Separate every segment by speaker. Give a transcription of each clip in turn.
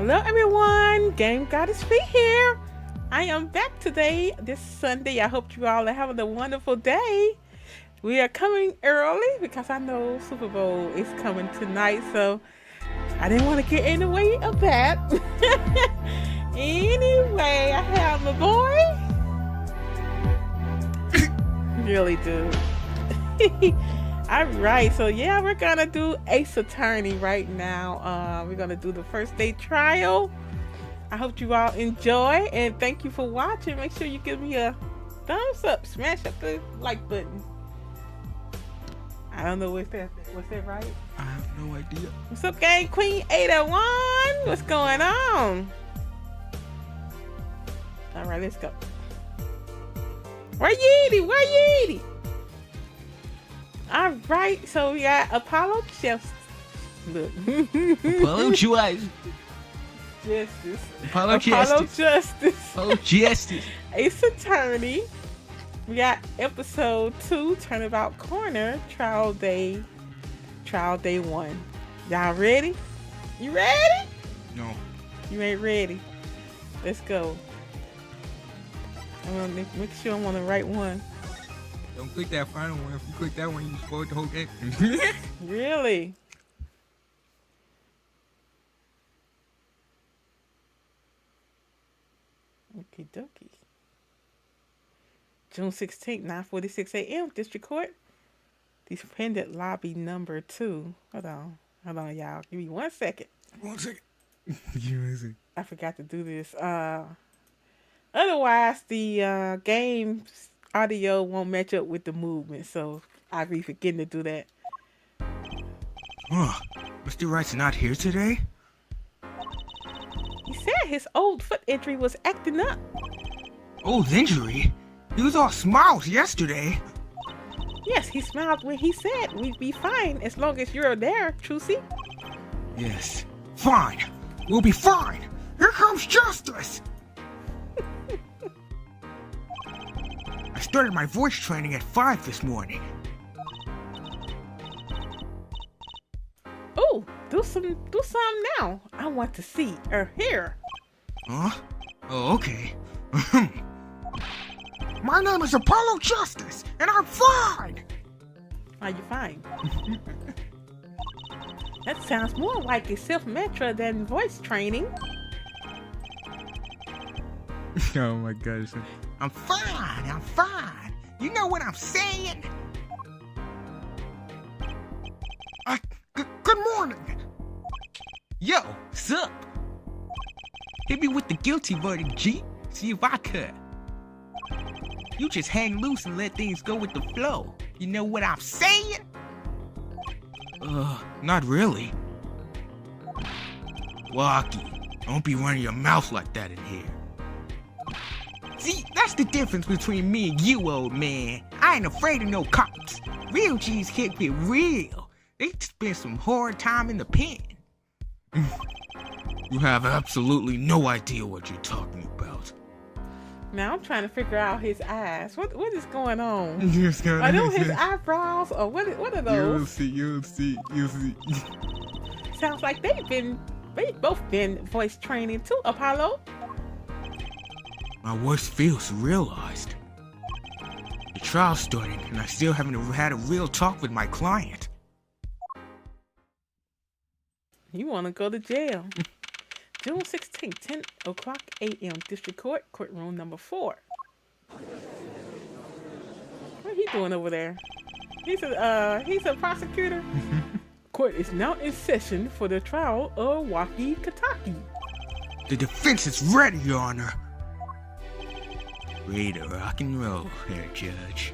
Speaker 1: Hello everyone, GameGoddessFee here. I am back today, this Sunday. I hope you all are having a wonderful day. We are coming early because I know Super Bowl is coming tonight, so I didn't want to get in the way of that. Anyway, I have my boy. Really do. Alright, so yeah, we're gonna do Ace Attorney right now. We're gonna do the first day trial. I hope you all enjoy and thank you for watching. Make sure you give me a thumbs up, smash up the like button. I don't know what's that right?
Speaker 2: I have no idea.
Speaker 1: What's up, gang? Queen 801? What's going on? Alright, let's go. Where Yeety? Where Yeety? All right, so we got Apollo Justice. Look.
Speaker 2: Apollo Justice. Apollo Justice. Apollo Justice.
Speaker 1: Ace Attorney. We got episode 2, Turnabout Corner, Trial Day 1. Y'all ready? You ready?
Speaker 2: No.
Speaker 1: You ain't ready. Let's go. I'm gonna make sure I'm on the right one.
Speaker 2: Don't click that final one. If you click that one, you spoiled the whole game.
Speaker 1: Really? Okie dokie. June 16th, 9:46 a.m. District Court. Defendant lobby number 2. Hold on, y'all. Give me 1 second.
Speaker 2: 1 second.
Speaker 1: I forgot to do this. Otherwise, the game's audio won't match up with the movement, so I'll be forgetting to do that.
Speaker 2: Oh, Mr. Wright's not here today?
Speaker 1: He said his old foot injury was acting up.
Speaker 2: Old injury? He was all smiles yesterday.
Speaker 1: Yes, he smiled when he said we'd be fine as long as you're there, Trucy.
Speaker 2: Yes, fine. We'll be fine. Here comes justice. I started my voice training at 5 this morning.
Speaker 1: Oh, do some now. I want to see or hear.
Speaker 2: Huh? Oh, okay. My name is Apollo Justice, and I'm fine.
Speaker 1: Are you fine? That sounds more like a self-mantra than voice training.
Speaker 2: Oh my gosh. I'm fine. You know what I'm saying? Good morning. Yo, sup? Hit me with the guilty verdict, G. See if I could. You just hang loose and let things go with the flow. You know what I'm saying? Not really. Walkie, don't be running your mouth like that in here. See, that's the difference between me and you, old man. I ain't afraid of no cops. Real G's can't be real. They spend some hard time in the pen. You have absolutely no idea what you're talking about.
Speaker 1: Now I'm trying to figure out his eyes. What is going on?
Speaker 2: Are
Speaker 1: those his eyebrows or what are those?
Speaker 2: You'll see.
Speaker 1: Sounds like they've both been voice training too, Apollo.
Speaker 2: My worst fears realized. The trial's starting, and I still haven't had a real talk with my client.
Speaker 1: You want to go to jail. June 16th, 10 o'clock a.m. District Court, courtroom number 4. What he doing over there? He's a prosecutor. Court is now in session for the trial of Waki Kataki.
Speaker 2: The defense is ready, Your Honor. Ready to rock and roll here, Judge.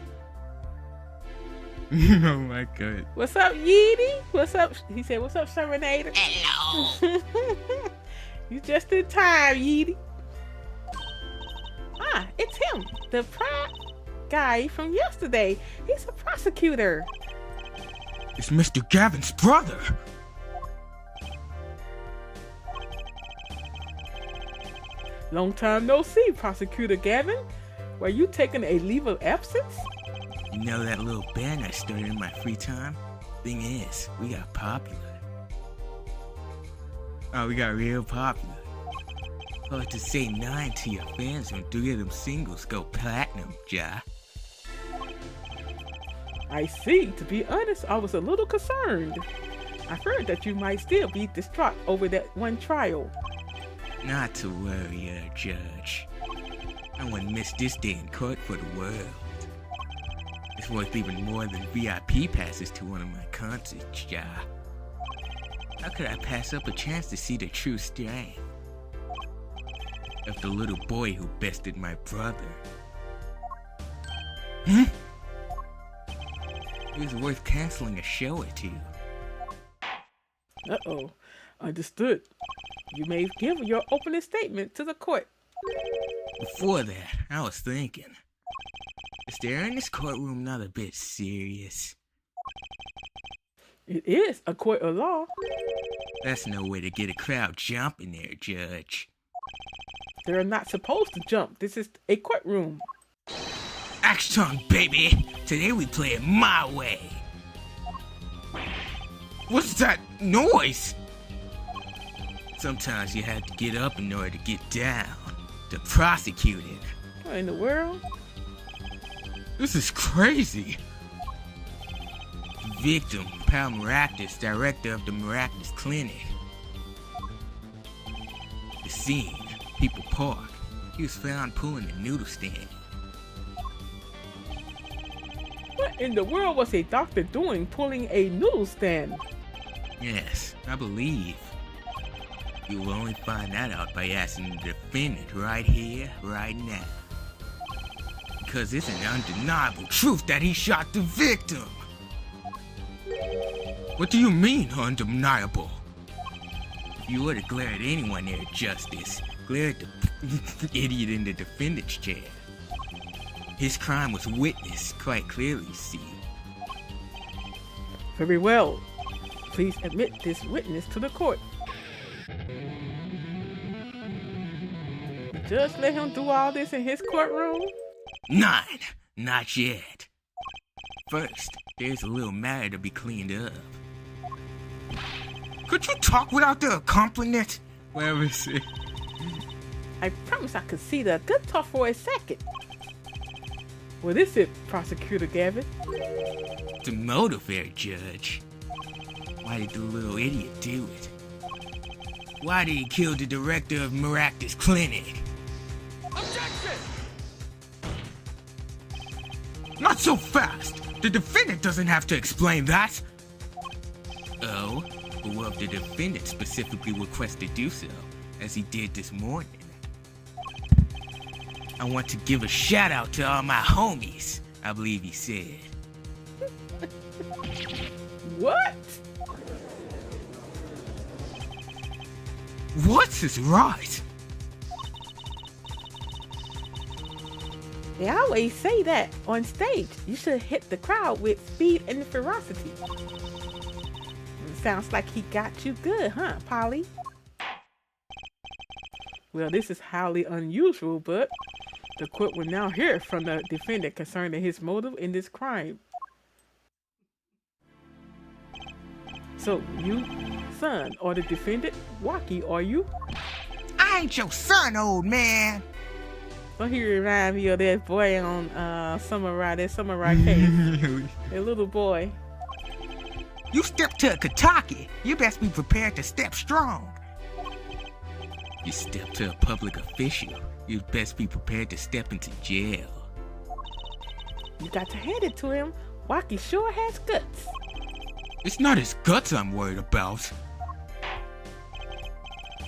Speaker 2: Oh my God.
Speaker 1: What's up, Yeety? What's up? He said, what's up, Terminator?
Speaker 3: Hello.
Speaker 1: You just in time, Yeety. Ah, it's him, the guy from yesterday. He's a prosecutor.
Speaker 2: It's Mr. Gavin's brother.
Speaker 1: Long time no see, Prosecutor Gavin. Were you taking a leave of absence?
Speaker 2: You know that little band I started in my free time? Thing is, we got popular. Oh, we got real popular. Hard to say 9 to your fans when 3 of them singles go platinum, Ja.
Speaker 1: I see. To be honest, I was a little concerned. I heard that you might still be distraught over that one trial.
Speaker 2: Not to worry, Judge. I wouldn't miss this day in court for the world. It's worth even more than VIP passes to one of my concerts, Ja. How could I pass up a chance to see the true strength of the little boy who bested my brother? It was worth canceling a show or two.
Speaker 1: Uh-oh. Understood. You may give your opening statement to the court.
Speaker 2: Before that, I was thinking, is the air in this courtroom not a bit serious?
Speaker 1: It is a court of law.
Speaker 2: That's no way to get a crowd jumping there, Judge.
Speaker 1: They're not supposed to jump. This is a courtroom.
Speaker 2: Action, baby! Today we play it my way! What's that noise? Sometimes you have to get up in order to get down. The prosecutor.
Speaker 1: What in the world?
Speaker 2: This is crazy. The victim, Pal Miraculous, director of the Miraculous Clinic. The scene, People Park. He was found pulling a noodle stand.
Speaker 1: What in the world was a doctor doing pulling a noodle stand?
Speaker 2: Yes, I believe. You will only find that out by asking the defendant right here, right now. Because it's an undeniable truth that he shot the victim. What do you mean, undeniable? If you were to glare at anyone there, Justice, glare at the idiot in the defendant's chair. His crime was witnessed quite clearly, see.
Speaker 1: Very well. Please admit this witness to the court. The judge let him do all this in his courtroom?
Speaker 2: 9, not yet. First, there's a little matter to be cleaned up. Could you talk without the accompaniment? Where is it?
Speaker 1: I promise I could see the good talk for a second. What is it, Prosecutor Gavin?
Speaker 2: The motive there, Judge. Why did the little idiot do it? Why did he kill the director of Miraculous Clinic?
Speaker 3: Objection!
Speaker 2: Not so fast! The defendant doesn't have to explain that! Oh? Well, if the defendant specifically requests to do so, as he did this morning. I want to give a shout out to all my homies, I believe he said.
Speaker 1: What?
Speaker 2: What's his right?
Speaker 1: They always say that on stage. You should hit the crowd with speed and ferocity. Sounds like he got you good, huh, Polly? Well, this is highly unusual, but the court will now hear from the defendant concerning his motive in this crime. So, you, son, or the defendant, Waki, are you?
Speaker 2: I ain't your son, old man!
Speaker 1: Don't he remind me of that boy on Samurai case? A little boy.
Speaker 2: You step to a Kataki, you best be prepared to step strong. You step to a public official, you best be prepared to step into jail.
Speaker 1: You got to hand it to him. Waki sure has guts.
Speaker 2: It's not his guts I'm worried about.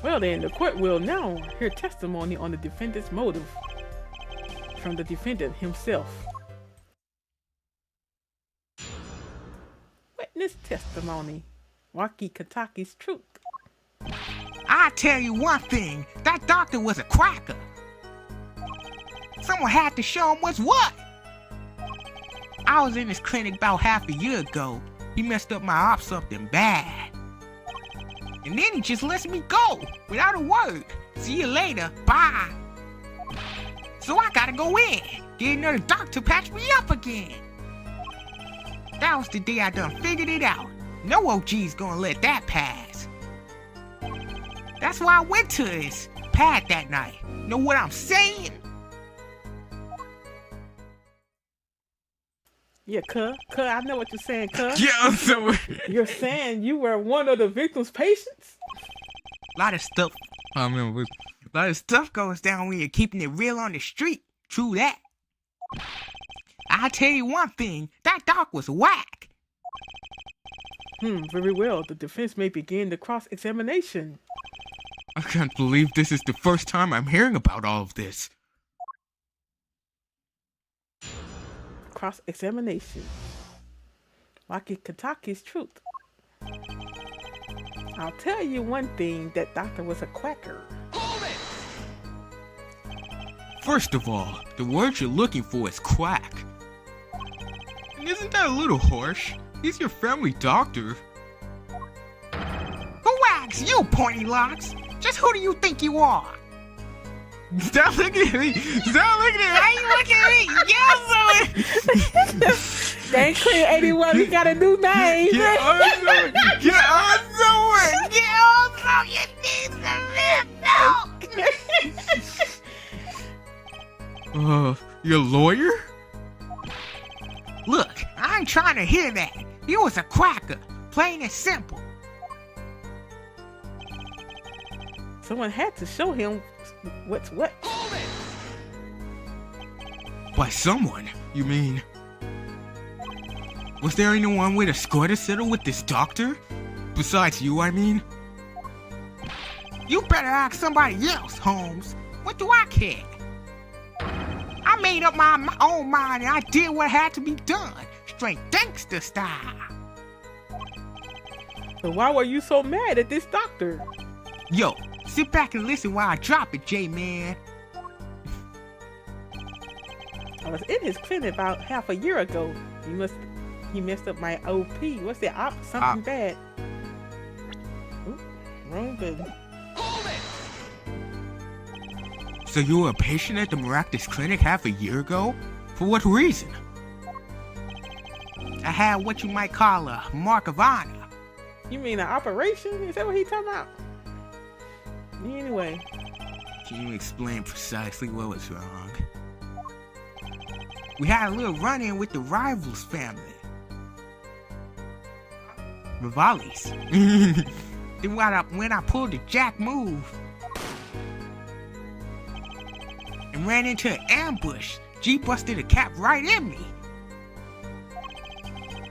Speaker 1: Well then, the court will now hear testimony on the defendant's motive from the defendant himself. Witness testimony. Waki Kataki's truth.
Speaker 2: I tell you one thing, that doctor was a quacker. Someone had to show him what's what. I was in his clinic about half a year ago. He messed up my op something bad. And then he just lets me go, without a word. See you later, bye. So I gotta go in, get another doctor to patch me up again. That was the day I done figured it out. No OG's gonna let that pass. That's why I went to his pad that night. Know what I'm saying?
Speaker 1: Yeah, cuh, I know what you're saying, cuh.
Speaker 2: Yeah, so
Speaker 1: You're saying you were one of the victim's patients?
Speaker 2: a lot of stuff. I remember. A lot of stuff goes down when you're keeping it real on the street. True that. I'll tell you one thing. That doc was whack.
Speaker 1: Very well. The defense may begin the cross-examination.
Speaker 2: I can't believe this is the first time I'm hearing about all of this.
Speaker 1: Cross-examination. Waki Kataki's truth. I'll tell you one thing, that doctor was a quacker.
Speaker 2: First of all, the word you're looking for is quack. And isn't that a little harsh? He's your family doctor. Who asked you, pointy locks? Just who do you think you are? Stop looking at me! Stop looking at me! Why you looking at me? Yes,
Speaker 1: They ain't clear 81, we got a new name.
Speaker 2: Get on somewhere! Get on somewhere! Get on somewhere! You need some milk! Your lawyer? Look, I ain't trying to hear that. He was a quacker, plain and simple.
Speaker 1: Someone had to show him what's what.
Speaker 2: By someone, you mean? Was there anyone with a score to settle with this doctor? Besides you, I mean? You better ask somebody else, Holmes. What do I care? I made up my own mind and I did what had to be done. Straight gangster style.
Speaker 1: So why were you so mad at this doctor?
Speaker 2: Yo, sit back and listen while I drop it, J-Man.
Speaker 1: I was in his clinic about half a year ago. He messed up my OP. What's that? Something bad. Ooh, wrong button.
Speaker 2: So you were a patient at the Miraculous Clinic half a year ago? For what reason? I had what you might call a mark of honor.
Speaker 1: You mean an operation? Is that what he talking about? Anyway.
Speaker 2: Can you explain precisely what was wrong? We had a little run-in with the rivals family. Rivalis. Then when I pulled the jack move and ran into an ambush, G busted a cap right in me.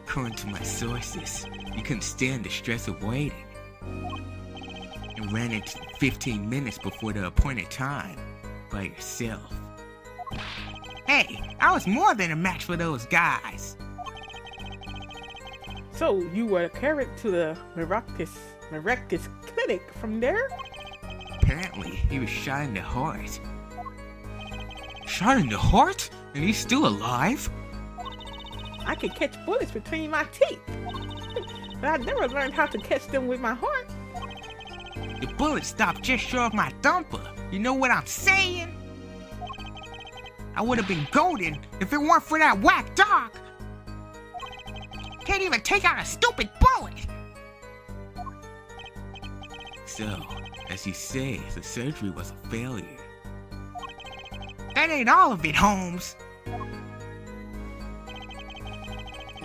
Speaker 2: According to my sources, you couldn't stand the stress of waiting and ran into 15 minutes before the appointed time by yourself. Hey, I was more than a match for those guys.
Speaker 1: So you were carried to the Miraculous Clinic from there?
Speaker 2: Apparently, he was shot in the heart. Shot in the heart? And he's still alive?
Speaker 1: I could catch bullets between my teeth. But I never learned how to catch them with my heart.
Speaker 2: The bullet stopped just short of my thumper. You know what I'm saying? I would have been golden if it weren't for that whack dog. Can't even take out a stupid bullet. So, as you say, the surgery was a failure. That ain't all of it, Holmes.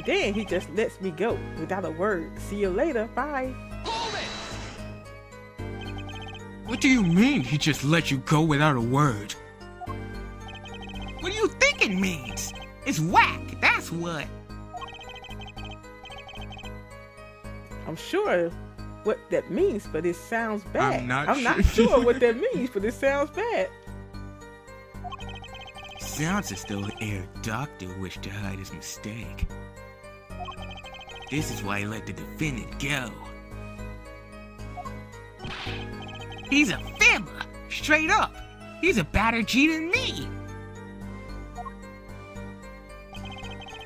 Speaker 1: Then he just lets me go without a word. See you later. Bye.
Speaker 2: What do you mean he just let you go without a word? What do you think it means? It's whack, that's what.
Speaker 1: I'm sure what that means, but it sounds bad.
Speaker 2: I'm not
Speaker 1: sure what that means, but it sounds bad.
Speaker 2: Sounds as though the air doctor wished to hide his mistake. This is why he let the defendant go. He's a fibber, straight up. He's a better G than me.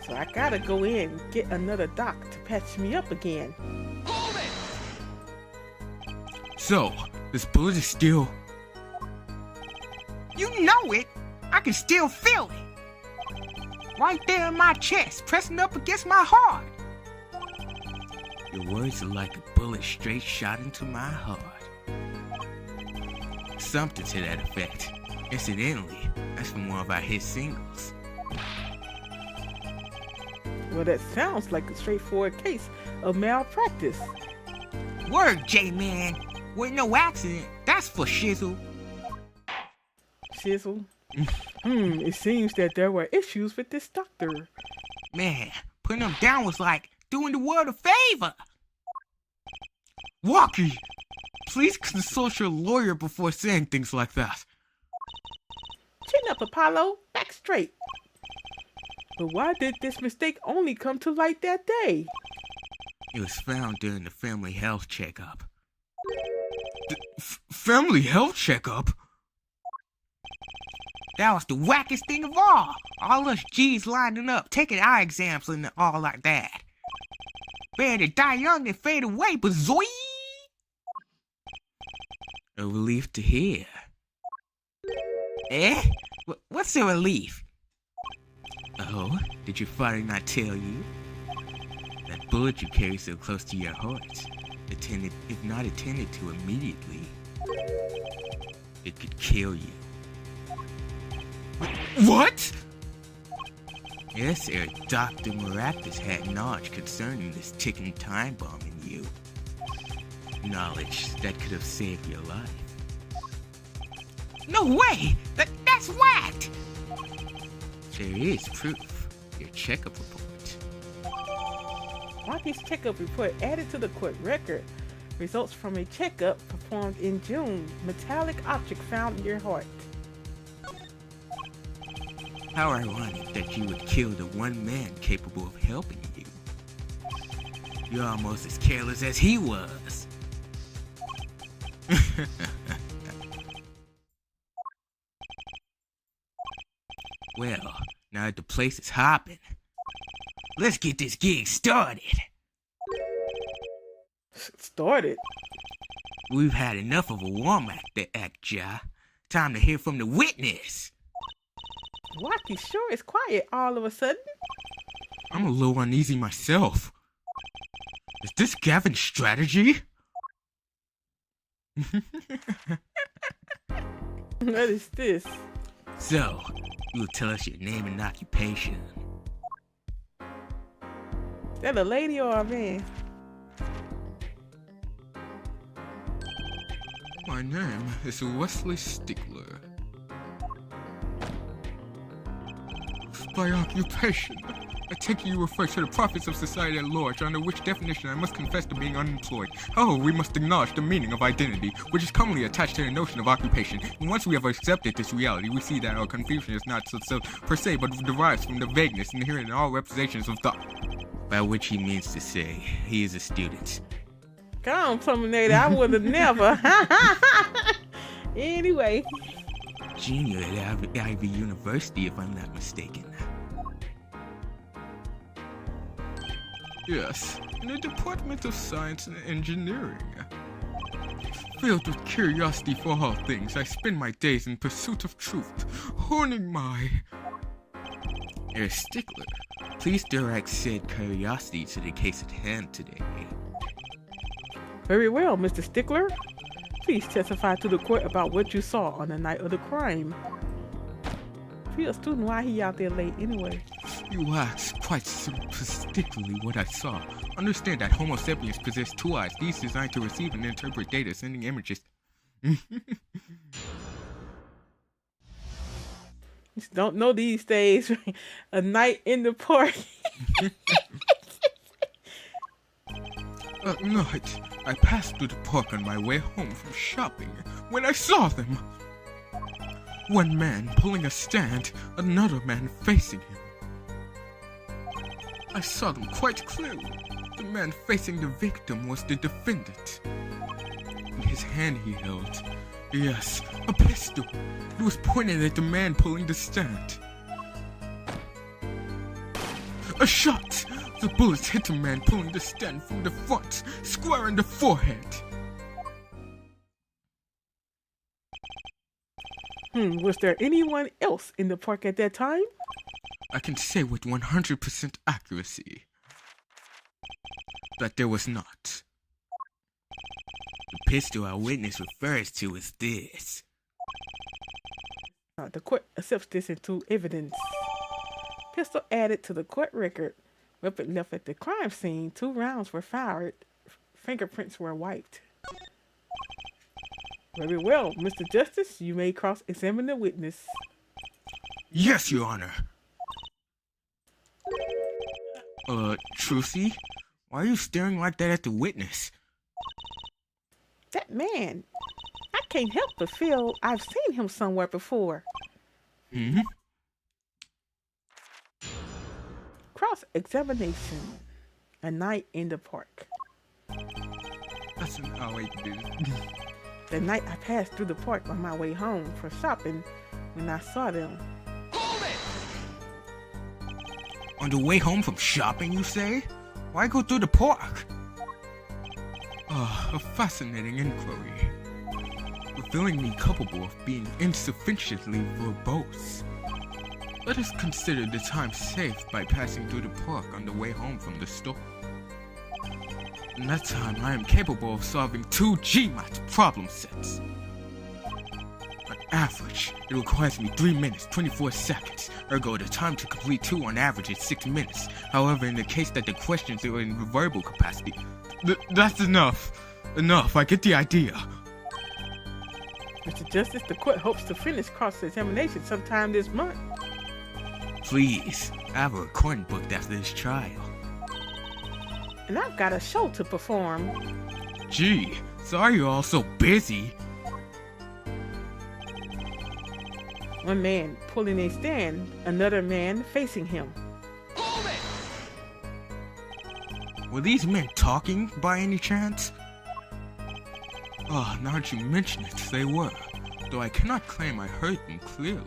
Speaker 1: So I gotta go in and get another doc to patch me up again.
Speaker 2: So, this bullet is still... You know it! I can still feel it! Right there in my chest, pressing up against my heart. Your words are like a bullet straight shot into my heart. something to that effect. Incidentally, that's from one of our hit singles.
Speaker 1: Well, that sounds like a straightforward case of malpractice.
Speaker 2: Word, J-Man. With no accident, that's for shizzle.
Speaker 1: Shizzle. It seems that there were issues with this doctor.
Speaker 2: Man, putting him down was like doing the world a favor. Walkie, please consult your lawyer before saying things like that.
Speaker 1: Chin up, Apollo. Back straight. But why did this mistake only come to light that day?
Speaker 2: It was found during the family health checkup. Family health checkup? That was the wackest thing of all. All us G's lining up, taking eye exams and all like that. Better to die young than fade away, but zoe! A relief to hear. Eh? What's a relief? Oh, did your father not tell you? That bullet you carry so close to your heart, if not attended to immediately, it could kill you. What? Yes, sir, Dr. Maractus had knowledge concerning this ticking time bomb in you. Knowledge that could have saved your life. No way! That's whacked! There is proof. Your checkup report.
Speaker 1: Walkie's checkup report added to the court record. Results from a checkup performed in June. Metallic object found in your heart.
Speaker 2: How ironic that you would kill the one man capable of helping you. You're almost as careless as he was. Well, now that the place is hopping, let's get this gig started.
Speaker 1: Started?
Speaker 2: We've had enough of a warm-up act, Ja. Time to hear from the witness.
Speaker 1: Walkie sure is quiet all of a sudden.
Speaker 2: I'm a little uneasy myself. Is this Gavin's strategy?
Speaker 1: What is this?
Speaker 2: So, you will tell us your name and occupation.
Speaker 1: Is that a lady or a man?
Speaker 4: My name is Wesley Stickler. By occupation, I take it you refer to the profits of society at large, under which definition I must confess to being unemployed. However, we must acknowledge the meaning of identity, which is commonly attached to the notion of occupation. And once we have accepted this reality, we see that our confusion is not so per se, but derives from the vagueness inherent in all representations of thought.
Speaker 2: By which he means to say, he is a student.
Speaker 1: Come on, Terminator, I would have never. Anyway.
Speaker 2: Junior at Ivy University, if I'm not mistaken.
Speaker 4: Yes, in the Department of Science and Engineering. Filled with curiosity for all things, I spend my days in pursuit of truth, honing my...
Speaker 2: Herr Stickler, please direct said curiosity to the case at hand today.
Speaker 1: Very well, Mr. Stickler. Please testify to the court about what you saw on the night of the crime. If you're a student, why he out there late anyway?
Speaker 4: You asked quite specifically what I saw. Understand that Homo sapiens possess two eyes, these designed to receive and interpret data, sending images.
Speaker 1: Just don't know these days. A night in the park.
Speaker 4: At night, I passed through the park on my way home from shopping when I saw them. One man pulling a stand, another man facing him. I saw them quite clearly. The man facing the victim was the defendant. In his hand he held, yes, a pistol. It was pointed at the man pulling the stand. A shot! The bullets hit the man pulling the stand from the front, square in the forehead.
Speaker 1: Was there anyone else in the park at that time?
Speaker 4: I can say with 100% accuracy that there was not.
Speaker 2: The pistol our witness refers to is this.
Speaker 1: The court accepts this into evidence. Pistol added to the court record. Weapon left at the crime scene. 2 rounds were fired. Fingerprints were wiped. Very well, Mr. Justice, you may cross-examine the witness.
Speaker 2: Yes, Your Honor. Trucy? Why are you staring like that at the witness?
Speaker 1: That man, I can't help but feel I've seen him somewhere before.
Speaker 2: Hmm?
Speaker 1: Cross-examination. A night in the park.
Speaker 4: That's an wait, dude.
Speaker 1: The night I passed through the park on my way home from shopping when I saw them.
Speaker 3: Hold it!
Speaker 2: On the way home from shopping, you say? Why go through the park?
Speaker 4: A fascinating inquiry. Revealing me culpable of being insufficiently verbose. Let us consider the time saved by passing through the park on the way home from the store. In that time, I am capable of solving 2 GMAT problem sets. On average, it requires me 3 minutes, 24 seconds. Ergo, the time to complete 2 on average is 6 minutes. However, in the case that the questions are in verbal capacity, that's enough. Enough, I get the idea.
Speaker 1: Mr. Justice, the court hopes to finish cross-examination sometime this month.
Speaker 2: Please, I have a recording booked after this trial.
Speaker 1: And I've got a show to perform.
Speaker 2: Gee, sorry you're all so busy.
Speaker 1: One man pulling a stand, another man facing him.
Speaker 3: Hold it!
Speaker 2: Were these men talking by any chance?
Speaker 4: Now that you mention it, they were, though I cannot claim I heard them clearly.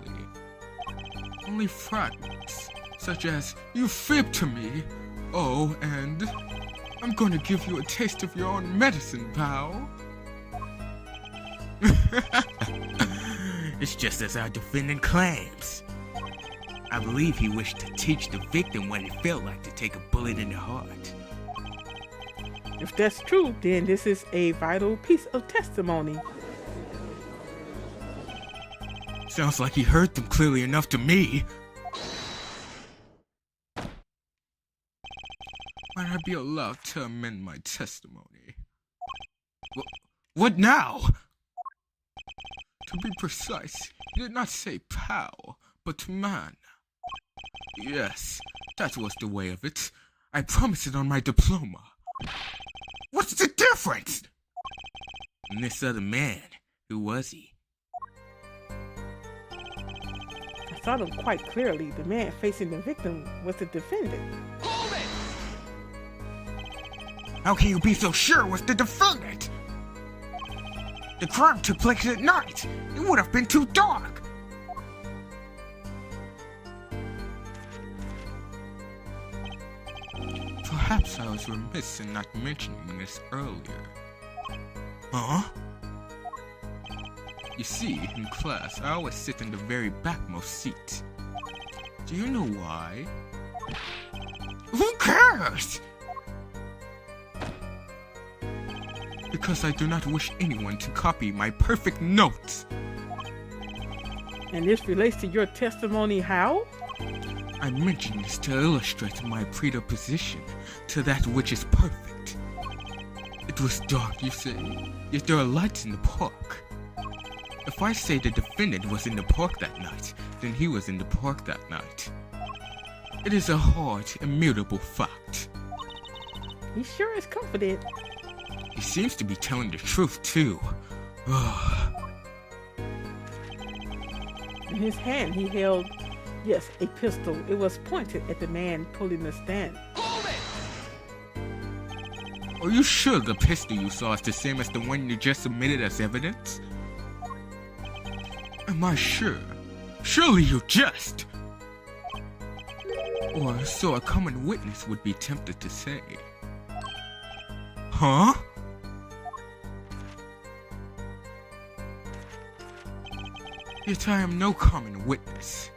Speaker 4: Only fragments, such as, "You fibbed to me," "Oh, and I'm going to give you a taste of your own medicine, pal."
Speaker 2: It's just as our defendant claims. I believe he wished to teach the victim what it felt like to take a bullet in the heart.
Speaker 1: If that's true, then this is a vital piece of testimony.
Speaker 2: Sounds like he heard them clearly enough to me.
Speaker 4: Might I be allowed to amend my testimony?
Speaker 2: What now?
Speaker 4: To be precise, he did not say pal, but man. Yes, that was the way of it. I promised it on my diploma.
Speaker 2: What's the difference? And this other man, who was he?
Speaker 1: I saw them quite clearly. The man facing the victim was the defendant.
Speaker 3: Hold it!
Speaker 2: How can you be so sure it was the defendant? The crime took place at night. It would have been too dark.
Speaker 4: Perhaps I was remiss in not mentioning this earlier.
Speaker 2: Huh?
Speaker 4: You see, in class, I always sit in the very backmost seat. Do you know why?
Speaker 2: Who cares?
Speaker 4: Because I do not wish anyone to copy my perfect notes.
Speaker 1: And this relates to your testimony how?
Speaker 4: I mention this to illustrate my predisposition to that which is perfect. It was dark, you say, yet there are lights in the park. If I say the defendant was in the park that night, then he was in the park that night. It is a hard, immutable fact.
Speaker 1: He sure is confident.
Speaker 4: He seems to be telling the truth, too.
Speaker 1: In his hand he held, yes, a pistol. It was pointed at the man pulling the stand.
Speaker 3: Hold it!
Speaker 4: Are you sure the pistol you saw is the same as the one you just submitted as evidence? Am I sure? Surely you jest! Or so a common witness would be tempted to say. Huh? Yet I am no common witness.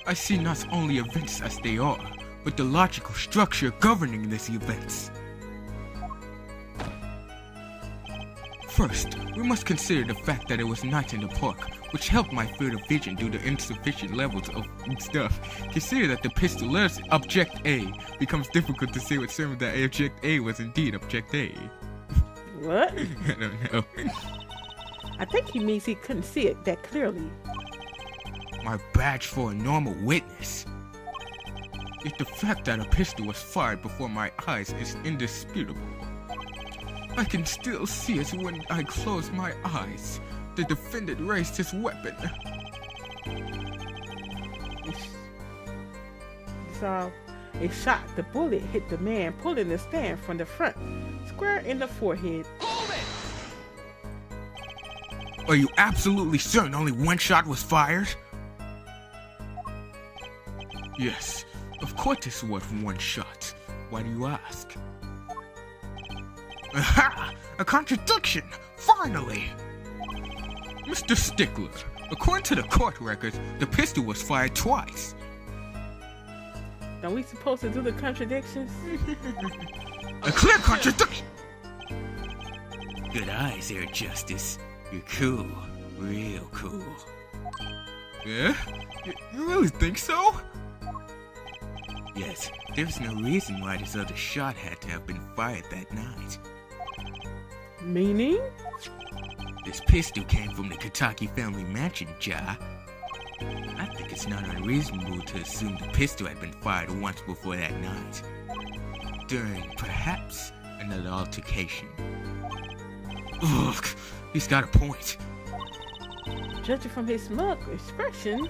Speaker 4: I see not only events as they are, but the logical structure governing these events. First, we must consider the fact that it was night in the park, which helped my field of vision due to insufficient levels of stuff. Consider that the pistol letters Object A becomes difficult to say with certain that Object A was indeed Object A.
Speaker 1: What?
Speaker 4: I don't know.
Speaker 1: I think he means he couldn't see it that clearly.
Speaker 4: My badge for a normal witness. If the fact that a pistol was fired before my eyes is indisputable, I can still see it when I close my eyes. The defendant raised his weapon.
Speaker 1: So, a shot, the bullet hit the man pulling the stand from the front, square in the forehead.
Speaker 3: Hold it!
Speaker 2: Are you absolutely certain only one shot was fired?
Speaker 4: Yes, of course it's worth one shot. Why do you ask?
Speaker 2: Aha! A contradiction! Finally!
Speaker 4: Mr. Stickler, according to the court records, the pistol was fired twice.
Speaker 1: Are we supposed to do the contradictions?
Speaker 2: A clear contradiction! Good eyes there, Justice. You're cool. Real cool.
Speaker 4: Yeah? You really think so?
Speaker 2: Yes, there's no reason why this other shot had to have been fired that night.
Speaker 1: Meaning?
Speaker 2: This pistol came from the Kataki family mansion, Ja. I think it's not unreasonable to assume the pistol had been fired once before that night. During, perhaps, another altercation. Ugh, he's got a point.
Speaker 1: Judging from his smug expression,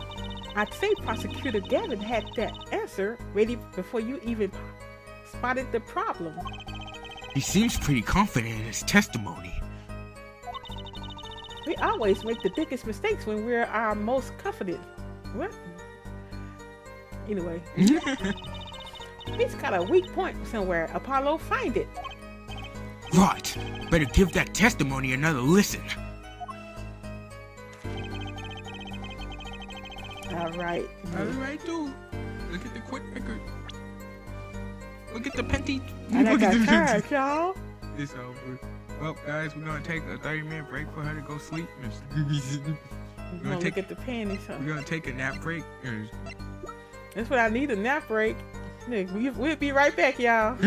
Speaker 1: I'd say Prosecutor Gavin had that answer ready before you even spotted the problem.
Speaker 2: He seems pretty confident in his testimony.
Speaker 1: We always make the biggest mistakes when we're our most confident. What? Anyway, he's got a weak point somewhere. Apollo, find it.
Speaker 2: Right, better give that testimony another listen.
Speaker 1: All right.
Speaker 4: Alright, dude. Look at the quick record. Look at the penty.
Speaker 1: And I got tired, y'all.
Speaker 4: It's over. Well, guys, we're gonna take a 30-minute break for her to go sleep.
Speaker 1: I'm gonna look at the panties, huh?
Speaker 4: We're gonna take a nap break.
Speaker 1: That's what I need, a nap break. Look, we'll be right back, y'all.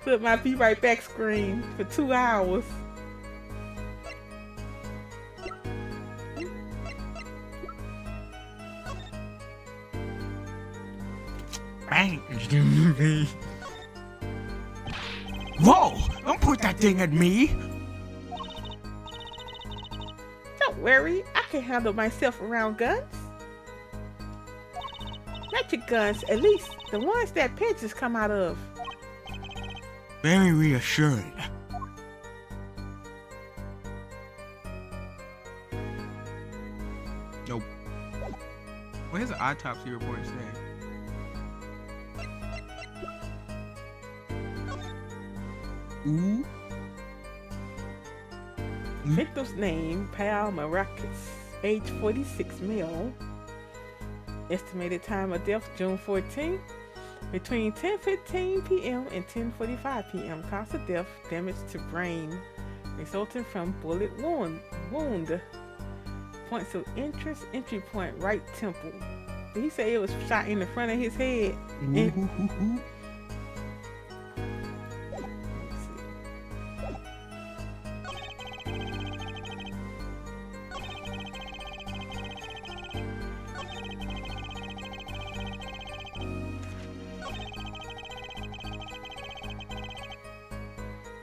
Speaker 1: Put my be right back screen for 2 hours.
Speaker 2: Bang. Whoa! Don't point that thing at me!
Speaker 1: Don't worry, I can handle myself around guns. Magic guns, at least the ones that pigeons come out of.
Speaker 2: Very reassuring.
Speaker 4: Nope. What does the autopsy report say? Ooh.
Speaker 1: Victim's name, Pal Maracus, age 46, male. Estimated time of death, June 14th. Between 10:15 p.m. and 10:45 p.m. Cause of death, damage to brain, resulting from bullet wound. Points of interest, entry point, right temple. Did he say it was shot in the front of his head?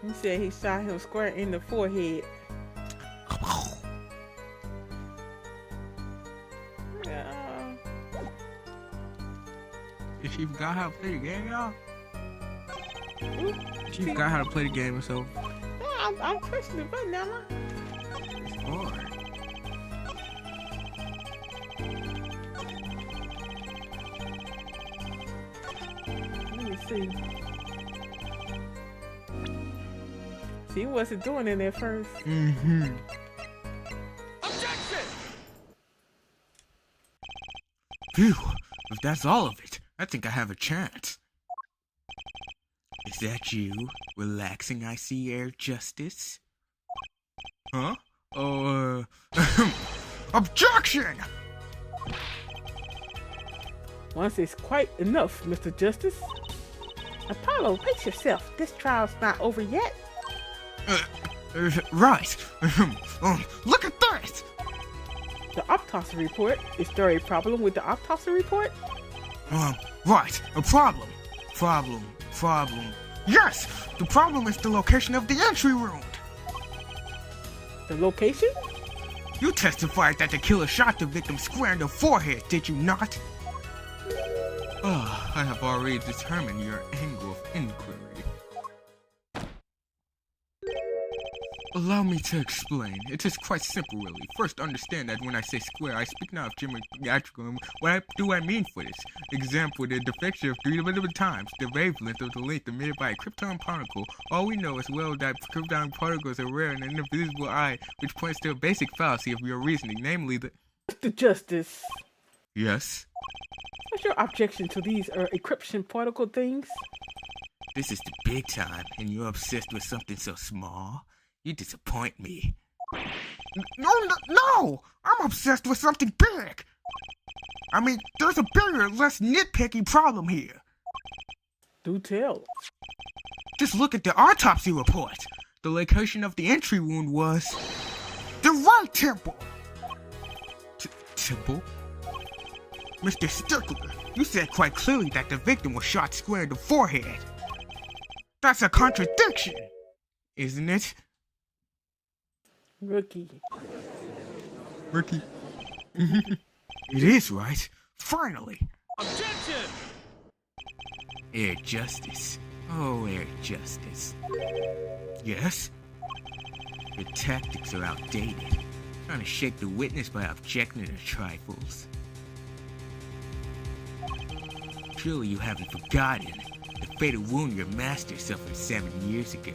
Speaker 1: He said he shot him square in the forehead.
Speaker 4: She forgot how to play the game, y'all. She forgot how to play the game, so
Speaker 1: I'm pushing the button now.
Speaker 4: it's hard.
Speaker 1: Let me see. See, he wasn't doing it at first.
Speaker 3: Objection!
Speaker 2: Phew, if that's all of it, I think I have a chance. Is that you? Relaxing, I see, Air Justice?
Speaker 4: Huh? Objection!
Speaker 1: Once is quite enough, Mr. Justice. Apollo, pace yourself. This trial's not over yet.
Speaker 2: Right. Look at this!
Speaker 1: The autopsy report. Is there a problem with the autopsy report?
Speaker 2: Right. A problem. Problem. Yes! The problem is the location of the entry wound.
Speaker 1: The location?
Speaker 2: You testified that the killer shot the victim square in the forehead, did you not?
Speaker 4: I have already determined your angle of inquiry. Allow me to explain. It is quite simple, really. First, understand that when I say square, I speak not of geometrical. What do I mean for this? Example, the deflection of 3 times the wavelength of the length emitted by a krypton particle. All we know as well that krypton particles are rare in an invisible eye, which points to a basic fallacy of your reasoning, namely the...
Speaker 1: Mr. Justice,
Speaker 4: Yes?
Speaker 1: what's your objection to these encryption particle things?
Speaker 2: This is the big time, and you're obsessed with something so small? You disappoint me. No! I'm obsessed with something big! I mean, there's a bigger, less nitpicky problem here.
Speaker 1: Do tell.
Speaker 2: Just look at the autopsy report. The location of the entry wound was... the right temple!
Speaker 4: Temple?
Speaker 2: Mr. Stickler, you said quite clearly that the victim was shot square in the forehead. That's a contradiction, isn't it?
Speaker 1: Rookie.
Speaker 2: It is right. Finally.
Speaker 3: Objection!
Speaker 2: Air Justice. Oh, Air Justice. Yes? Your tactics are outdated. Trying to shake the witness by objecting to trifles. Surely you haven't forgotten the fatal wound your master suffered 7 years ago.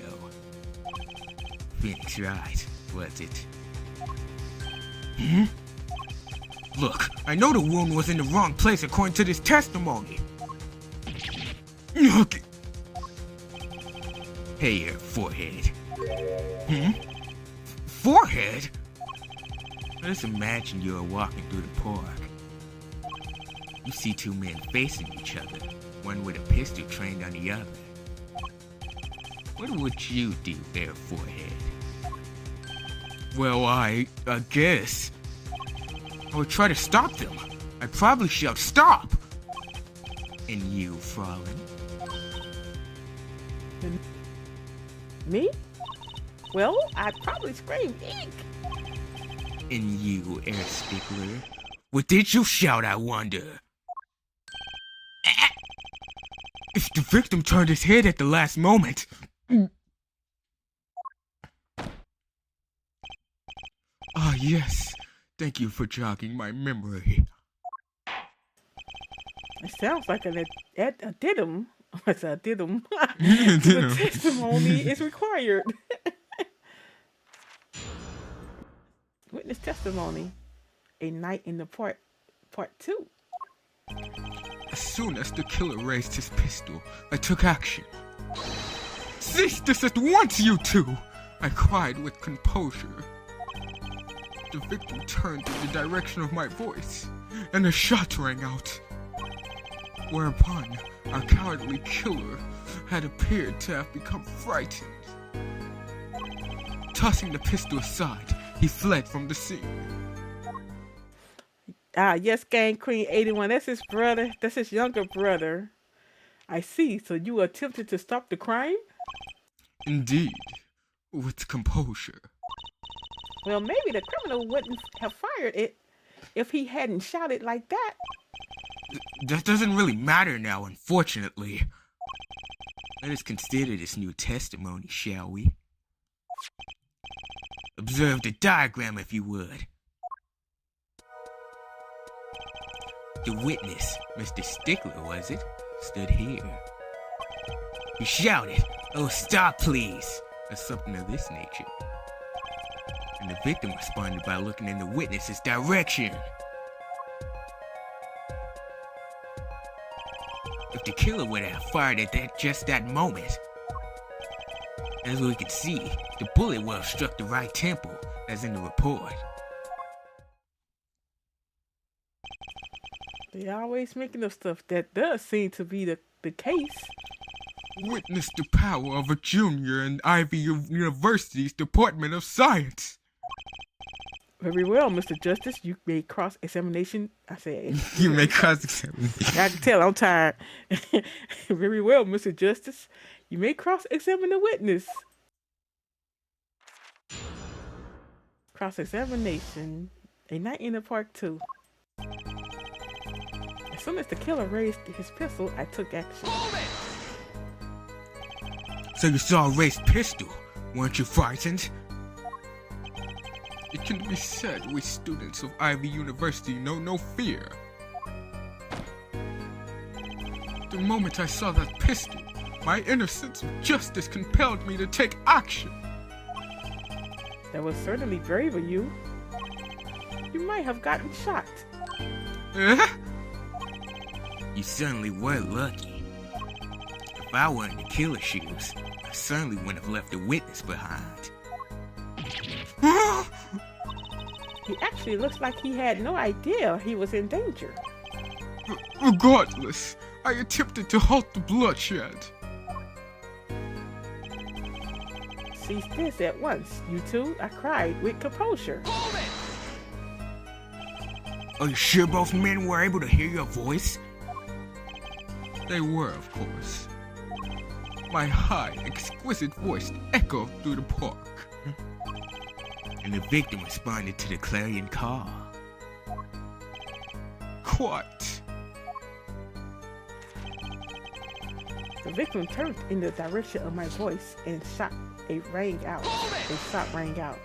Speaker 2: Phoenix Wright, was it? Look, I know the wound was in the wrong place according to this testimony. Okay. Hey, your forehead. Forehead? Let's imagine you're walking through the park. You see 2 men facing each other, one with a pistol trained on the other. What would you do there, forehead? Well, I guess I would try to stop them. I'd probably shout, "Stop!" And you, Frolin?
Speaker 1: Me? Well, I'd probably scream, "Eek!"
Speaker 2: And you, Air Stickler? What did you shout, I wonder? If the victim turned his head at the last moment...
Speaker 4: Ah, yes. Thank you for jogging my memory.
Speaker 1: It sounds like a dittum. It's a dittum.
Speaker 4: Dittum.
Speaker 1: The testimony is required. Witness testimony. A night in the part 2.
Speaker 4: As soon as the killer raised his pistol, I took action. "Cease this at once, you two!" I cried with composure. The victim turned in the direction of my voice, and a shot rang out. Whereupon, our cowardly killer had appeared to have become frightened. Tossing the pistol aside, he fled from the scene.
Speaker 1: Yes, Gang Queen 81. That's his brother. That's his younger brother. I see. So you attempted to stop the crime?
Speaker 4: Indeed, with composure.
Speaker 1: Well, maybe the criminal wouldn't have fired it if he hadn't shouted like that.
Speaker 2: That doesn't really matter now, unfortunately. Let us consider this new testimony, shall we? Observe the diagram, if you would. The witness, Mr. Stickler, was it? Stood here. He shouted, "Oh, stop, please," or something of this nature. And the victim responded by looking in the witness's direction. If the killer would have fired at just that moment, as we could see, the bullet would have struck the right temple, as in the report.
Speaker 1: They always making up stuff that does seem to be the case.
Speaker 4: Witness the power of a junior in Ivy University's Department of Science.
Speaker 1: Very well, Mr. Justice. You made cross-examination. I said.
Speaker 2: You may cross-examine.
Speaker 1: I can tell I'm tired. Very well, Mr. Justice. You may cross-examine the witness. Cross-examination. A night in the park, too. As soon as the killer raised his pistol, I took action.
Speaker 3: Hold it!
Speaker 2: So you saw a raised pistol. Weren't you frightened?
Speaker 4: It can be said we students of Ivy University know no fear. The moment I saw that pistol, my inner sense of justice compelled me to take action.
Speaker 1: That was certainly brave of you. You might have gotten shot.
Speaker 4: Eh?
Speaker 2: You certainly were lucky. If I were in the killer's shoes, I certainly wouldn't have left a witness behind.
Speaker 1: He actually looks like he had no idea he was in danger.
Speaker 4: Regardless, I attempted to halt the bloodshed.
Speaker 1: Cease this at once, you two, I cried with composure.
Speaker 3: Hold it!
Speaker 2: Are you sure both men were able to hear your voice?
Speaker 4: They were, of course. My high, exquisite voice echoed through the park.
Speaker 2: And the victim responded to the clarion call.
Speaker 4: Quite.
Speaker 1: The victim turned in the direction of my voice and shot rang out. A shot rang out.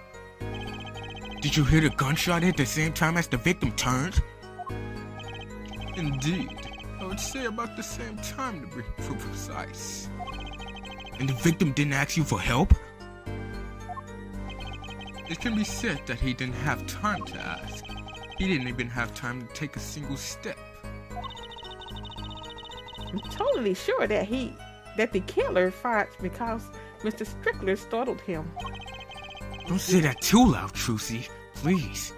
Speaker 2: Did you hear the gunshot at the same time as the victim turned?
Speaker 4: Indeed. I would say about the same time to be precise.
Speaker 2: And the victim didn't ask you for help?
Speaker 4: It can be said that he didn't have time to ask. He didn't even have time to take a single step.
Speaker 1: I'm totally sure that the killer fired because Mr. Strickler startled him.
Speaker 2: Don't say that too loud, Trucy. Please.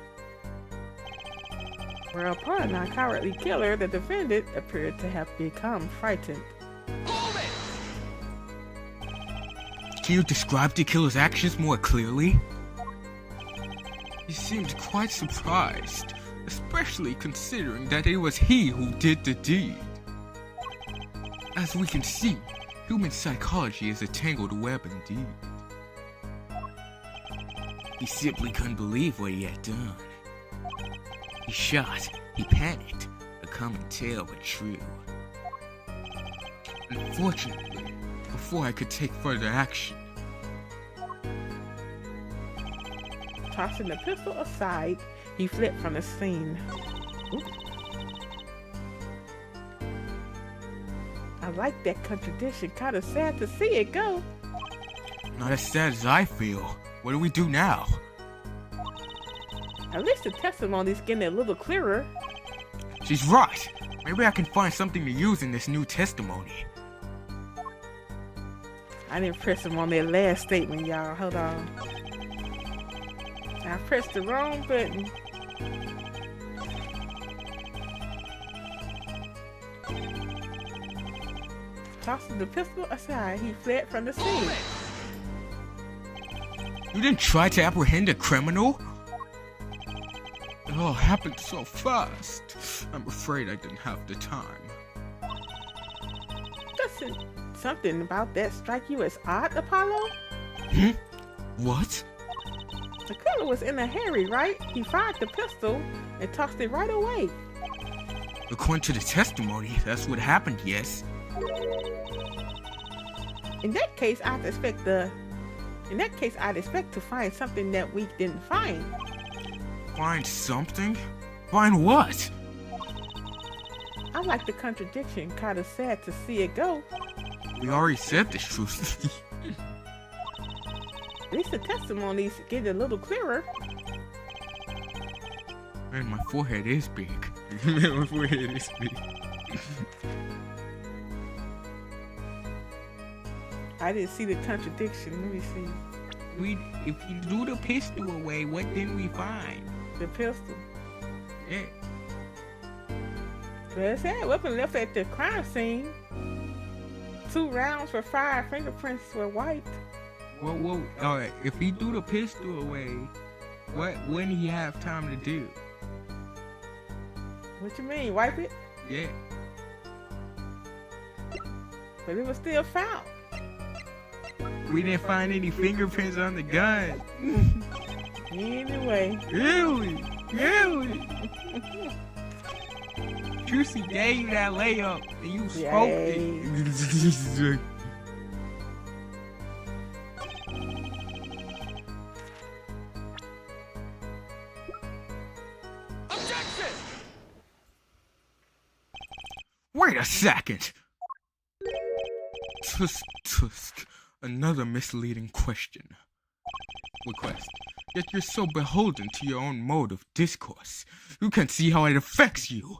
Speaker 1: Whereupon our cowardly killer, the defendant, appeared to have become frightened.
Speaker 3: Hold it!
Speaker 2: Can you describe the killer's actions more clearly?
Speaker 4: He seemed quite surprised, especially considering that it was he who did the deed. As we can see, human psychology is a tangled web indeed.
Speaker 2: He simply couldn't believe what he had done. He shot, he panicked, a common tale but true.
Speaker 4: Unfortunately, before I could take further action,
Speaker 1: Tossing the pistol aside, he fled from the scene. Oop. I like that contradiction. Kinda sad to see it go.
Speaker 2: Not as sad as I feel. What do we do now?
Speaker 1: At least the testimony's getting a little clearer.
Speaker 2: She's right. Maybe I can find something to use in this new testimony.
Speaker 1: I didn't press him on that last statement, y'all. Hold on. I pressed the wrong button. Tossing the pistol aside, he fled from the scene.
Speaker 2: You didn't try to apprehend a criminal?
Speaker 4: it all happened so fast. I'm afraid I didn't have the time.
Speaker 1: Doesn't something about that strike you as odd, Apollo?
Speaker 2: What?
Speaker 1: The killer was in a hurry, right? He fired the pistol and tossed it right away.
Speaker 2: According to the testimony, that's what happened, yes.
Speaker 1: In that case, I'd expect to find something that we didn't find.
Speaker 2: Find something? Find what?
Speaker 1: I like the contradiction. Kinda sad to see it go.
Speaker 2: We already said this, truth.
Speaker 1: At least the testimony's getting a little clearer.
Speaker 2: Man, my forehead is big.
Speaker 4: My forehead is big.
Speaker 1: I didn't see the contradiction. Let me see.
Speaker 2: if you threw the pistol away, what didn't we find?
Speaker 1: The pistol.
Speaker 2: Yeah.
Speaker 1: Well, it said weapon left at the crime scene. 2 rounds for fire. Fingerprints were wiped.
Speaker 2: Well, alright, if he threw the pistol away, what wouldn't he have time to do?
Speaker 1: What you mean? Wipe it?
Speaker 2: Yeah.
Speaker 1: But it was still found.
Speaker 2: We didn't find any fingerprints on the gun.
Speaker 1: Anyway.
Speaker 2: Really? Juicy gave you that layup and you spoke it.
Speaker 3: Objection!
Speaker 2: Wait a second. Tusk. Another misleading question. Request. Yet you're so beholden to your own mode of discourse. You can see how it affects you.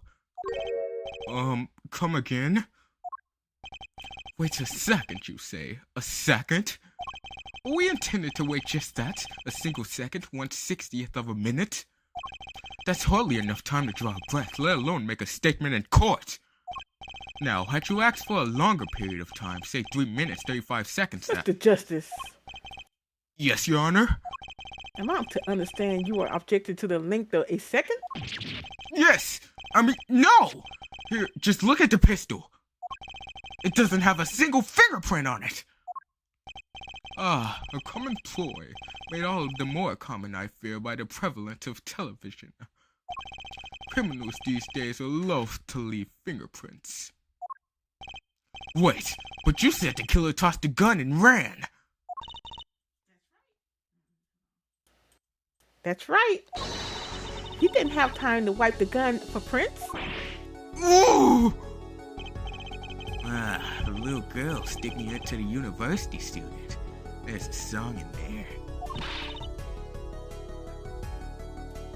Speaker 2: Come again? Wait a second, you say. A second? We intended to wait just that. A single second, 1/60th of a minute. That's hardly enough time to draw a breath, let alone make a statement in court. Now, had you asked for a longer period of time, say 3 minutes, 35 seconds,
Speaker 1: Mr. Justice,
Speaker 2: Yes, Your Honor?
Speaker 1: am I to understand you are objected to the length of a second?
Speaker 2: Yes! I mean, no! Here, just look at the pistol. It doesn't have a single fingerprint on it. Ah, a common ploy, made all the more common, I fear, by the prevalence of television. Criminals these days are loath to leave fingerprints. Wait, but you said the killer tossed the gun and ran.
Speaker 1: That's right. He didn't have time to wipe the gun for prints.
Speaker 2: Ooh! Ah, the little girl sticking it to the university student. There's a song in there.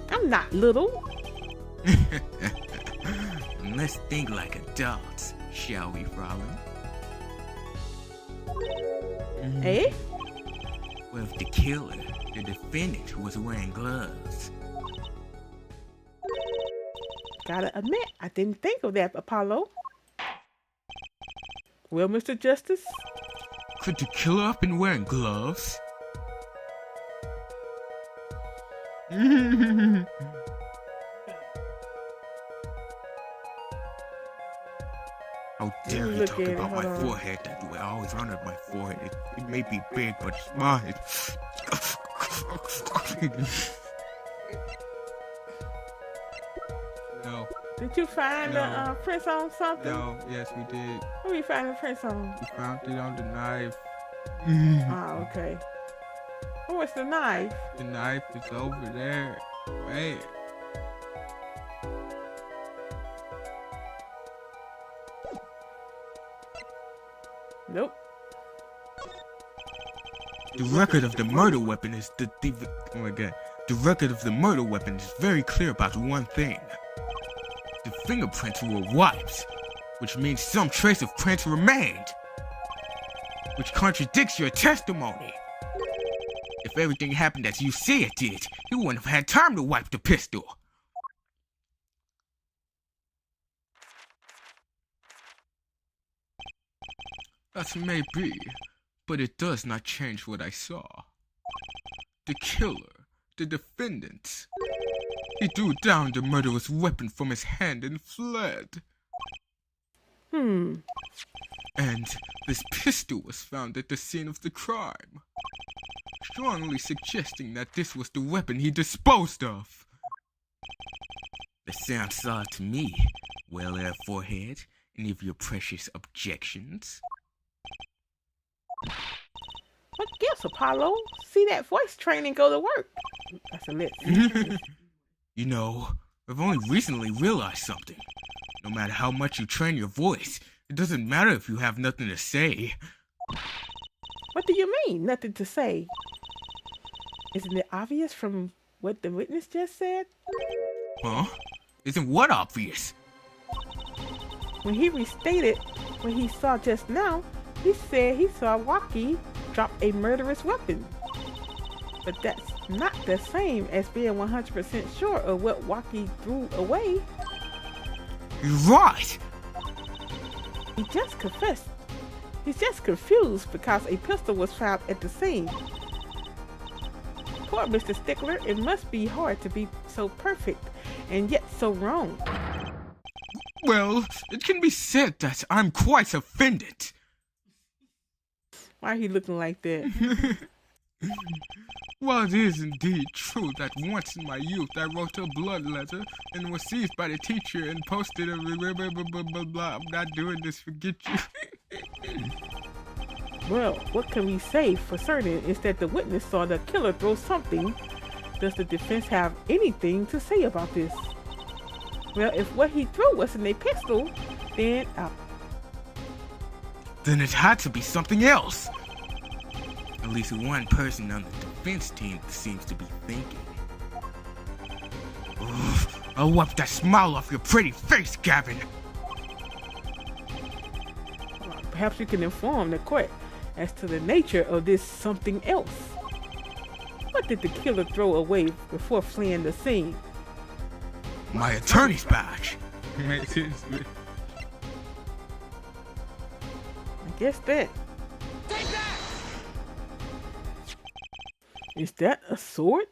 Speaker 1: I'm not little.
Speaker 2: And let's think like adults, shall we, Frolin?
Speaker 1: Eh?
Speaker 2: Well, if the killer, the defendant, was wearing gloves.
Speaker 1: Gotta admit, I didn't think of that, Apollo. Well, Mr. Justice,
Speaker 2: Could the killer have been wearing gloves? How dare you
Speaker 1: Look
Speaker 2: talk
Speaker 1: at it,
Speaker 2: about my
Speaker 1: hold on.
Speaker 2: forehead that way? I always honored my forehead. It may be big, but it's mine. No,
Speaker 1: did you find the
Speaker 2: No.
Speaker 1: prints on something?
Speaker 2: no, yes, we did.
Speaker 1: What you find the prints on?
Speaker 2: We found it on the knife.
Speaker 1: Oh, okay. Oh, what's the knife?
Speaker 2: The knife is over there. Wait.
Speaker 1: Nope.
Speaker 2: The record of the murder weapon is oh my god. The record of the murder weapon is very clear about one thing. The fingerprints were wiped, which means some trace of prints remained, which contradicts your testimony. If everything happened as you say it did, you wouldn't have had time to wipe the pistol. That may be, but it does not change what I saw. The killer, the defendant, he threw down the murderous weapon from his hand and fled.
Speaker 1: Hmm.
Speaker 2: And this pistol was found at the scene of the crime, strongly suggesting that this was the weapon he disposed of. That sounds solid to me. Well, Forehead, any of your precious objections?
Speaker 1: What gives, Apollo? See that voice training go to work. That's a lit.
Speaker 2: You know, I've only recently realized something. No matter how much you train your voice, it doesn't matter if you have nothing to say.
Speaker 1: What do you mean? Nothing to say. Isn't it obvious from what the witness just said?
Speaker 2: Huh? Isn't what obvious?
Speaker 1: When he restated what he saw just now, he said he saw Waki drop a murderous weapon. But that's not the same as being 100% sure of what Waki threw away.
Speaker 2: You're right.
Speaker 1: He just confessed. He's just confused because a pistol was found at the scene. Poor Mr. Stickler, it must be hard to be so perfect and yet so wrong.
Speaker 4: Well, it can be said that I'm quite offended.
Speaker 1: Why are he looking like that?
Speaker 4: While it is indeed true that once in my youth I wrote a blood letter and was seized by the teacher and posted a blah blah blah blah blah, I'm not doing this, forget you.
Speaker 1: Well, what can we say for certain is that the witness saw the killer throw something. Does the defense have anything to say about this? Well, if what he threw wasn't a pistol, then
Speaker 2: Then it had to be something else. At least one person on the defense team seems to be thinking. Ugh, I'll wipe that smile off your pretty face, Gavin.
Speaker 1: perhaps you can inform the court as to the nature of this something else. What did the killer throw away before fleeing the scene?
Speaker 2: My attorney's badge.
Speaker 1: I guess that.
Speaker 3: Take that!
Speaker 1: Is that a sword?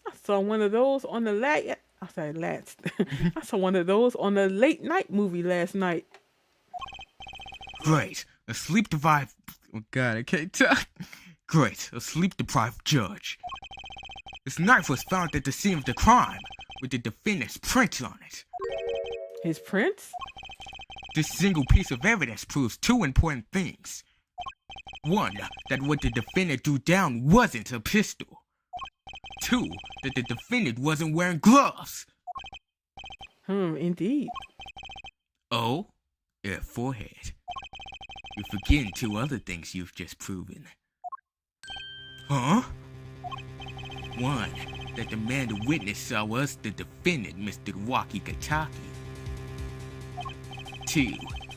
Speaker 1: I saw one of those on the I saw one of those on the late night movie last night.
Speaker 2: Great. A sleep-deprived... Oh god, I can't talk. Great. A sleep-deprived judge. This knife was found at the scene of the crime, with the defendant's print on it.
Speaker 1: His prints?
Speaker 2: This single piece of evidence proves two important things. One, that what the defendant threw down wasn't a pistol. Two, that the defendant wasn't wearing gloves.
Speaker 1: Indeed.
Speaker 2: Oh, yeah, forehead. You're forgetting two other things you've just proven. Huh? One, that the man the witness saw was the defendant, Mr. Waki Kataki. Two,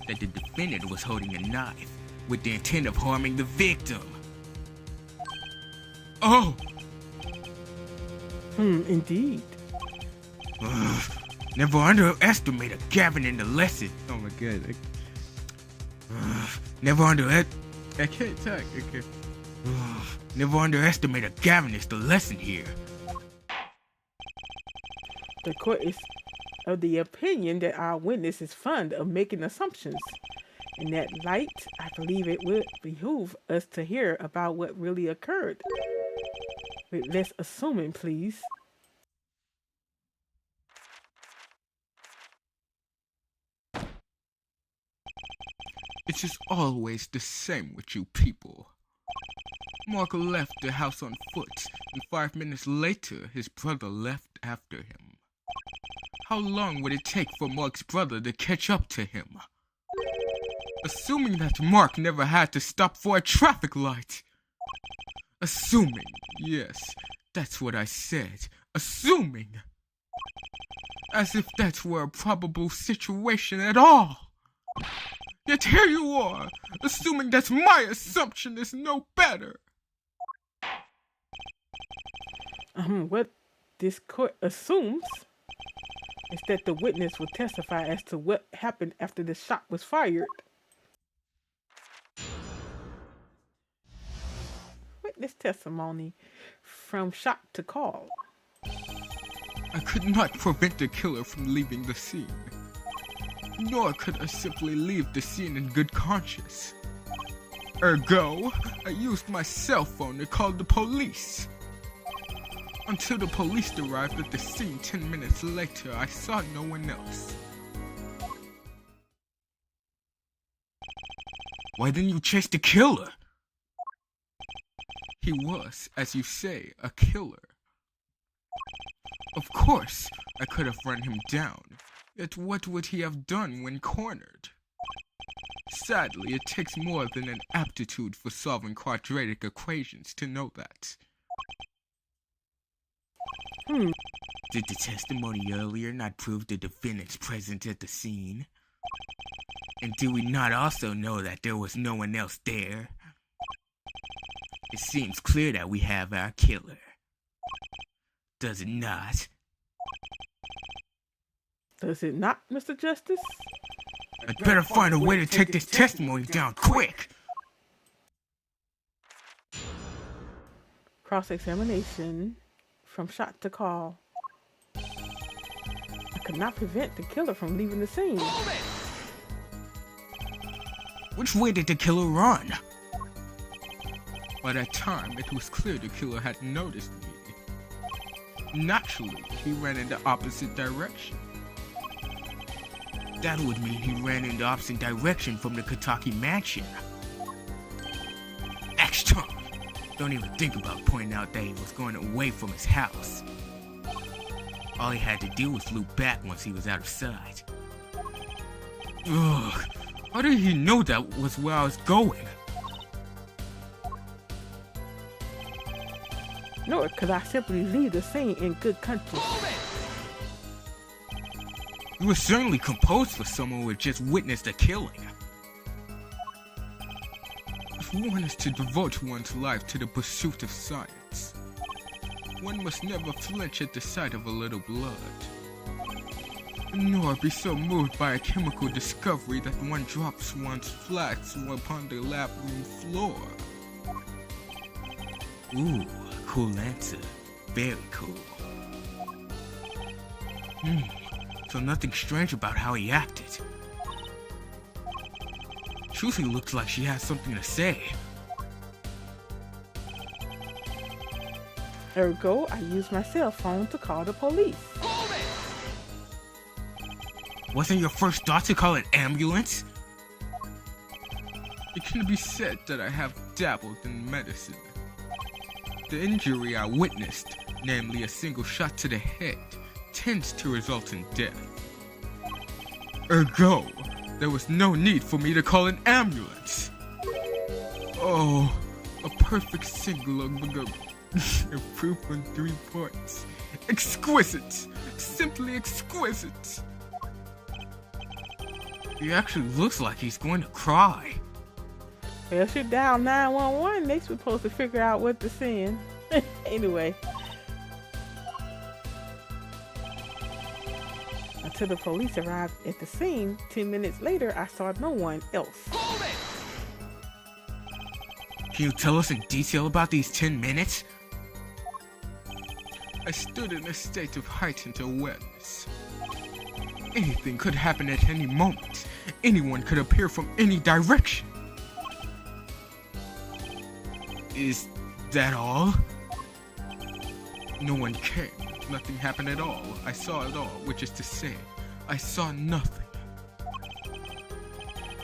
Speaker 2: that the defendant was holding a knife with the intent of harming the victim.
Speaker 4: Oh!
Speaker 1: Indeed.
Speaker 2: Ugh, never underestimate a Gavin in the lesson.
Speaker 4: Oh my god.
Speaker 2: Never
Speaker 4: I can't talk. Okay.
Speaker 2: Never underestimate a Gavin is the lesson here.
Speaker 1: The court is of the opinion that our witness is fond of making assumptions. In that light, I believe it would behoove us to hear about what really occurred. With less assuming, please.
Speaker 4: It is always the same with you people. Mark left the house on foot, and 5 minutes later, his brother left after him. How long would it take for Mark's brother to catch up to him? Assuming that Mark never had to stop for a traffic light. Assuming, yes, that's what I said. Assuming. As if that were a probable situation at all. Yet here you are, assuming that my assumption is no better.
Speaker 1: What this court assumes is that the witness will testify as to what happened after the shot was fired. Witness testimony from shot to call.
Speaker 4: I could not prevent the killer from leaving the scene. Nor could I simply leave the scene in good conscience. Ergo, I used my cell phone to call the police. Until the police arrived at the scene 10 minutes later, I saw no one else.
Speaker 2: Why didn't you chase the killer?
Speaker 4: He was, as you say, a killer. Of course, I could have run him down. Yet what would he have done when cornered? Sadly, it takes more than an aptitude for solving quadratic equations to know that.
Speaker 2: Did the testimony earlier not prove the defendant's presence at the scene? And do we not also know that there was no one else there? It seems clear that we have our killer. Does it not?
Speaker 1: Does it not, Mr. Justice?
Speaker 2: I'd better find a way to take this testimony down quick.
Speaker 1: Cross-examination from shot to call. I could not prevent the killer from leaving the scene.
Speaker 3: Hold it!
Speaker 2: Which way did the killer run?
Speaker 4: By that time, it was clear the killer had noticed me. Naturally, he ran in the opposite direction.
Speaker 2: That would mean he ran in the opposite direction from the Kentucky mansion. X-Tom! Don't even think about pointing out that he was going away from his house. All he had to do was loop back once he was out of sight.
Speaker 4: Ugh, how did he know that was where I was going?
Speaker 1: Nor could I simply leave the scene in good company.
Speaker 3: Hold it!
Speaker 2: You were certainly composed for someone who had just witnessed a killing.
Speaker 4: If one is to devote one's life to the pursuit of science, one must never flinch at the sight of a little blood, nor be so moved by a chemical discovery that one drops one's flax upon the lab room floor.
Speaker 2: Ooh, cool answer. Very cool. So nothing strange about how he acted. Trucy looks like she has something to say.
Speaker 1: Ergo, I used my cell phone to call the police.
Speaker 3: Hold it!
Speaker 2: Wasn't your first thought to call an ambulance?
Speaker 4: It can be said that I have dabbled in medicine. The injury I witnessed, namely a single shot to the head, tends to result in death. Ergo, there was no need for me to call an ambulance. Oh, a perfect single improved on 3 points. Exquisite! Simply exquisite!
Speaker 2: He actually looks like he's going to cry.
Speaker 1: Well, if you dial 911, they supposed to figure out what to send. Anyway. Until the police arrived at the scene, 10 minutes later, I saw no one else.
Speaker 3: Hold it!
Speaker 2: Can you tell us in detail about these 10 minutes?
Speaker 4: I stood in a state of heightened awareness. Anything could happen at any moment. Anyone could appear from any direction.
Speaker 2: Is that all?
Speaker 4: No one came. Nothing happened at all. I saw it all, which is to say, I saw nothing.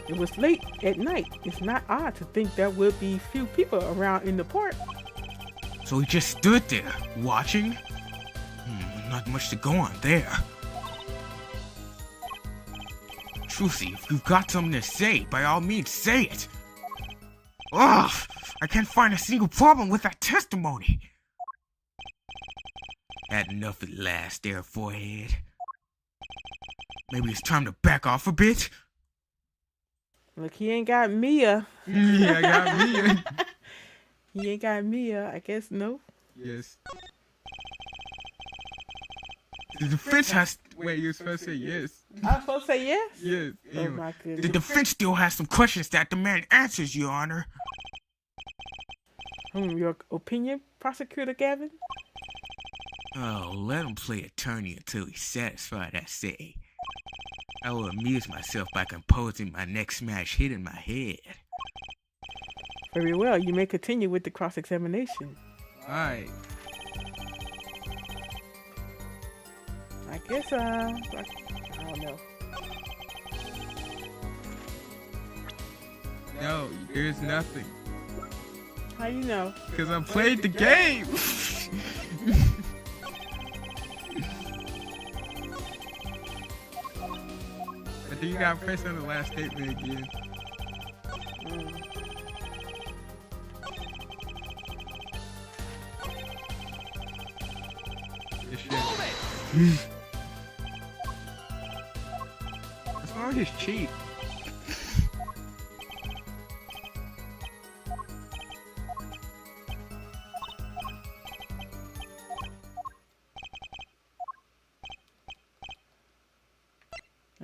Speaker 1: It was late at night. It's not odd to think there would be few people around in the park.
Speaker 2: So he just stood there, watching? Not much to go on there. Trucy, if you've got something to say, by all means say it. Ugh! I can't find a single problem with that testimony. Had enough at last there, forehead. Maybe it's time to back off a bit?
Speaker 1: Look, he ain't got Mia.
Speaker 4: Yeah, I got me.
Speaker 1: He ain't got Mia. I guess no.
Speaker 4: Yes. The defense has... Wait, you're supposed to say yes.
Speaker 1: I was supposed to say yes?
Speaker 4: Yes.
Speaker 1: Oh
Speaker 4: Anyway.
Speaker 1: my
Speaker 2: The
Speaker 1: goodness.
Speaker 2: defense still has some questions that demand answers, Your Honor.
Speaker 1: Your opinion, Prosecutor Gavin?
Speaker 2: Oh, let him play attorney until he's satisfied, I say. I will amuse myself by composing my next smash hit in my head.
Speaker 1: Very well. You may continue with the cross-examination.
Speaker 4: Alright.
Speaker 1: I guess, I don't know.
Speaker 4: No, there's nothing.
Speaker 1: How you know?
Speaker 4: Because I played the game! I think you gotta press on the last statement again. This shit.
Speaker 3: Hold it!
Speaker 4: What's wrong with his cheek?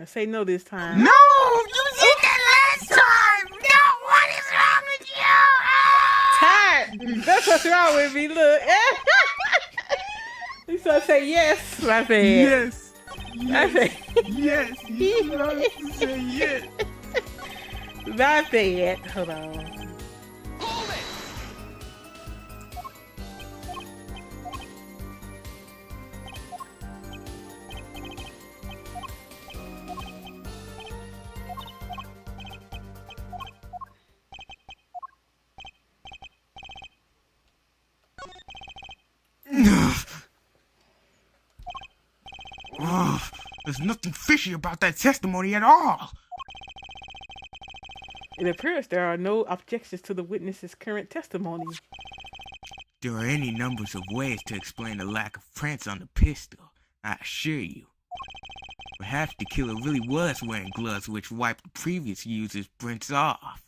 Speaker 1: Let's say no this time.
Speaker 2: No! You said that last time! No! What is wrong with you?
Speaker 1: Tired. That's what's wrong with me. Look. You supposed to say yes. My bad.
Speaker 4: Yes.
Speaker 1: My bad.
Speaker 4: Yes. You're supposed to say yes.
Speaker 1: My bad. Hold on.
Speaker 3: Hold it!
Speaker 2: Oh, there's nothing fishy about that testimony at all.
Speaker 1: It appears there are no objections to the witness's current testimony.
Speaker 2: There are any numbers of ways to explain the lack of prints on the pistol, I assure you. Perhaps the killer really was wearing gloves which wiped the previous user's prints off.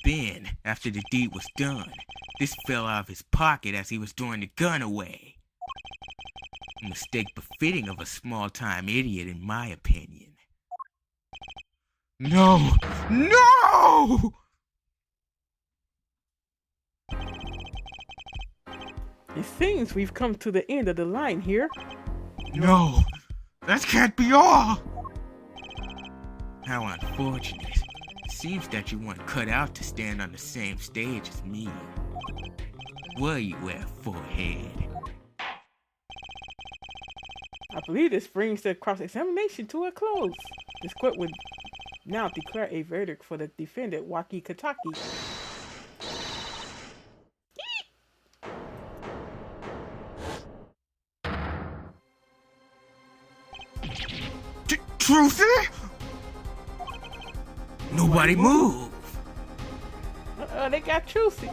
Speaker 2: Then, after the deed was done, this fell out of his pocket as he was throwing the gun away. A mistake befitting of a small-time idiot, in my opinion. No! No!
Speaker 1: It seems we've come to the end of the line here.
Speaker 2: No! That can't be all! How unfortunate. It seems that you weren't cut out to stand on the same stage as me. Were you, forehead?
Speaker 1: I believe this brings the cross-examination to a close. This court would now declare a verdict for the defendant, Waki Kataki.
Speaker 2: Trucy? Nobody move!
Speaker 1: They got Trucy.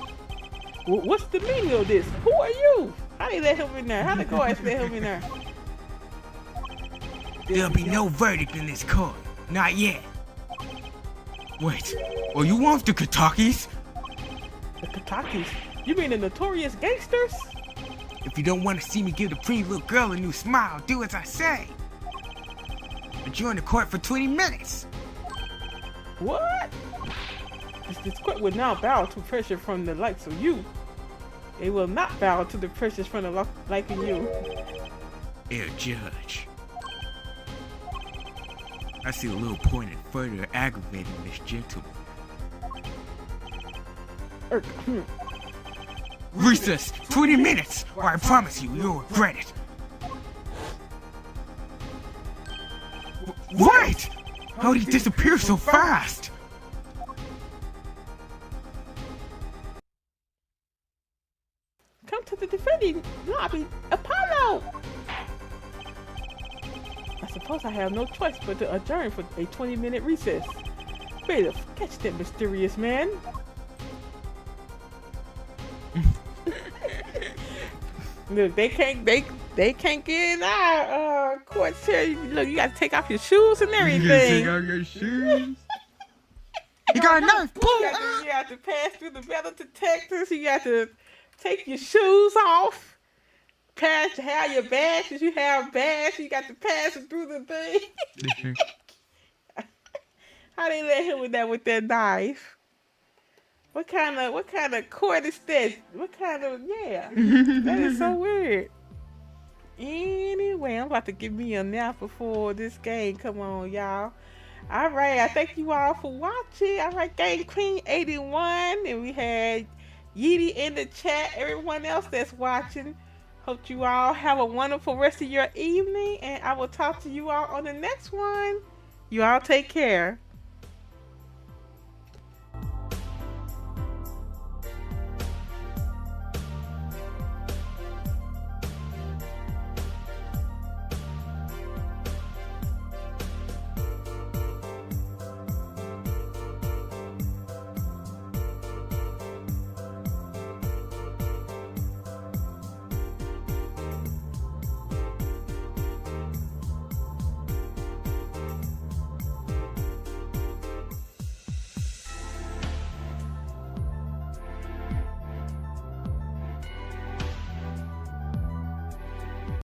Speaker 1: What's the meaning of this? Who are you? How they let him in there? How the guards let him in there?
Speaker 2: There'll be no verdict in this court. Not yet. Wait, are you one of the Katakis?
Speaker 1: The Katakis? You mean the notorious gangsters?
Speaker 2: If you don't want to see me give the pretty little girl a new smile, do as I say. Adjourn the court for 20 minutes.
Speaker 1: What? This court will now bow to pressure from the likes of you. They will not bow to the pressures from the like of you.
Speaker 2: Dear Judge, I see a little point in further aggravating this gentleman. Recess, 20 minutes, or I promise you, you'll regret it. Wait! How did he disappear so fast?
Speaker 1: Come to the defending lobby, Apollo! I suppose I have no choice but to adjourn for a 20-minute recess. Better catch that mysterious man. Look, they can't get in our courts here. Look, you got to take off your shoes and everything.
Speaker 4: Take off your shoes.
Speaker 2: You got a knife!
Speaker 1: You have to pass through the metal detectors. You got to take your shoes off. Have your badges. You have badges. You got to pass it through the thing. How they let him with that knife? What kind of court is that? That is so weird. Anyway, I'm about to give me a nap before this game. Come on, y'all. All right, I thank you all for watching. All right, Game Queen 81, and we had Yeety in the chat. Everyone else that's watching, hope you all have a wonderful rest of your evening, and I will talk to you all on the next one. You all take care.